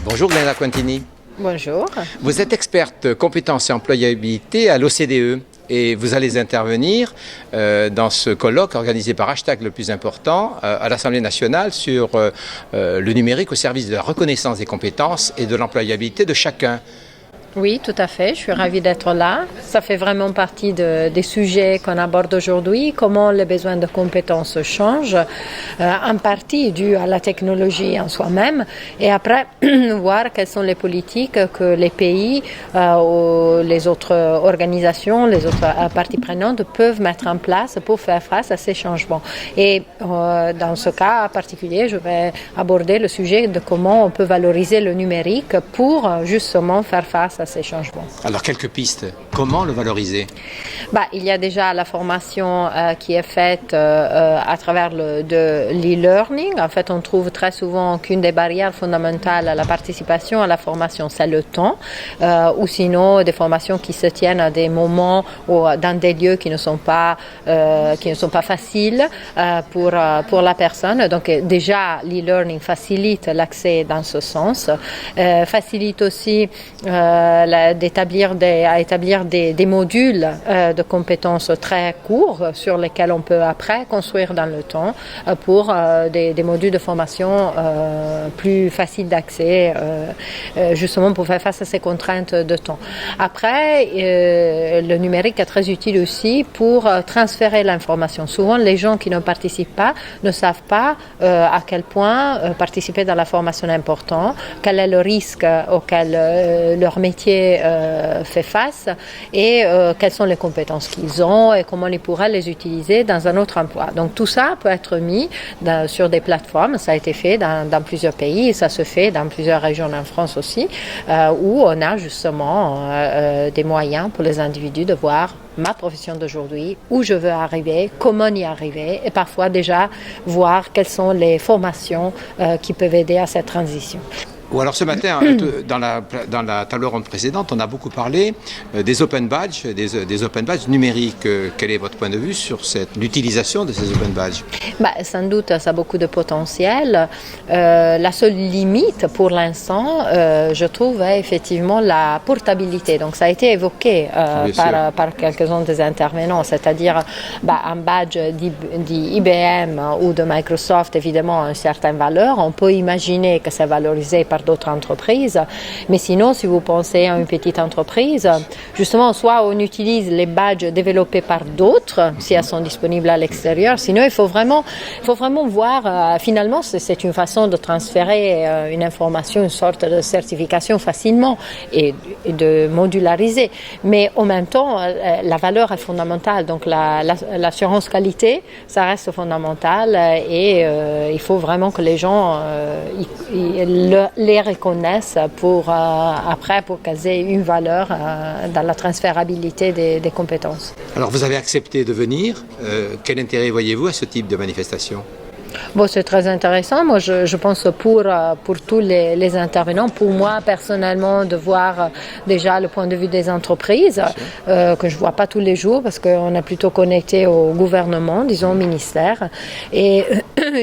Bonjour Glenda Quintini. Bonjour. Vous êtes experte compétences et employabilité à l'OCDE et vous allez intervenir dans ce colloque organisé par Hashtag le plus important à l'Assemblée nationale sur le numérique au service de la reconnaissance des compétences et de l'employabilité de chacun. Oui, tout à fait. Je suis ravie d'être là. Ça fait vraiment partie des sujets qu'on aborde aujourd'hui, comment les besoins de compétences changent, en partie dû à la technologie en soi-même, et après voir quelles sont les politiques que les pays, les autres organisations, les autres parties prenantes peuvent mettre en place pour faire face à ces changements. Et dans ce cas particulier, je vais aborder le sujet de comment on peut valoriser le numérique pour justement faire face à ces changements. Alors, quelques pistes. Comment le valoriser? Il y a déjà la formation qui est faite à travers de l'e-learning. En fait, on trouve très souvent qu'une des barrières fondamentales à la participation à la formation, c'est le temps, ou sinon des formations qui se tiennent à des moments ou dans des lieux qui ne sont pas faciles pour la personne. Donc déjà, l'e-learning facilite l'accès dans ce sens, facilite aussi établir des modules de compétences très courts sur lesquels on peut après construire dans le temps pour des modules de formation plus faciles d'accès, justement pour faire face à ces contraintes de temps. Après, le numérique est très utile aussi pour transférer l'information. Souvent, les gens qui ne participent pas ne savent pas à quel point participer dans la formation est important, quel est le risque auquel leur métier fait face et quelles sont les compétences qu'ils ont et comment ils pourraient les utiliser dans un autre emploi. Donc tout ça peut être mis sur des plateformes, ça a été fait dans plusieurs pays et ça se fait dans plusieurs régions en France aussi, où on a justement des moyens pour les individus de voir ma profession d'aujourd'hui, où je veux arriver, comment y arriver et parfois déjà voir quelles sont les formations qui peuvent aider à cette transition. Ou alors ce matin, dans la table ronde précédente, on a beaucoup parlé des open badges, des open badges numériques. Quel est votre point de vue sur l'utilisation de ces open badges? Sans doute, ça a beaucoup de potentiel. La seule limite pour l'instant, je trouve, est effectivement la portabilité. Donc ça a été évoqué par quelques-uns des intervenants, c'est-à-dire un badge d'IBM ou de Microsoft, évidemment, a une certaine valeur. On peut imaginer que c'est valorisé par d'autres entreprises. Mais sinon, si vous pensez à une petite entreprise, justement, soit on utilise les badges développés par d'autres, si elles sont disponibles à l'extérieur. Sinon, il faut vraiment voir, finalement, c'est une façon de transférer une information, une sorte de certification facilement et de modulariser. Mais en même temps, la valeur est fondamentale. Donc, l'assurance qualité, ça reste fondamental et il faut vraiment que les gens les reconnaissent pour qu'elles aient une valeur dans la transférabilité des compétences. Alors vous avez accepté de venir. Quel intérêt voyez-vous à ce type de manifestation? C'est très intéressant. Moi, je pense pour tous les intervenants, pour moi personnellement, de voir déjà le point de vue des entreprises, que je ne vois pas tous les jours parce qu'on est plutôt connecté au gouvernement, disons au ministère. Et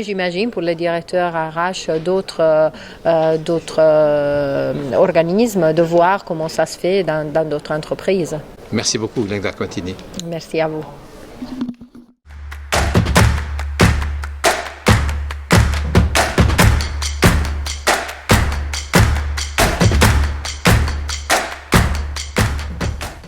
j'imagine pour les directeurs RH d'autres organismes, de voir comment ça se fait dans d'autres entreprises. Merci beaucoup, Glenda Quintini. Merci à vous.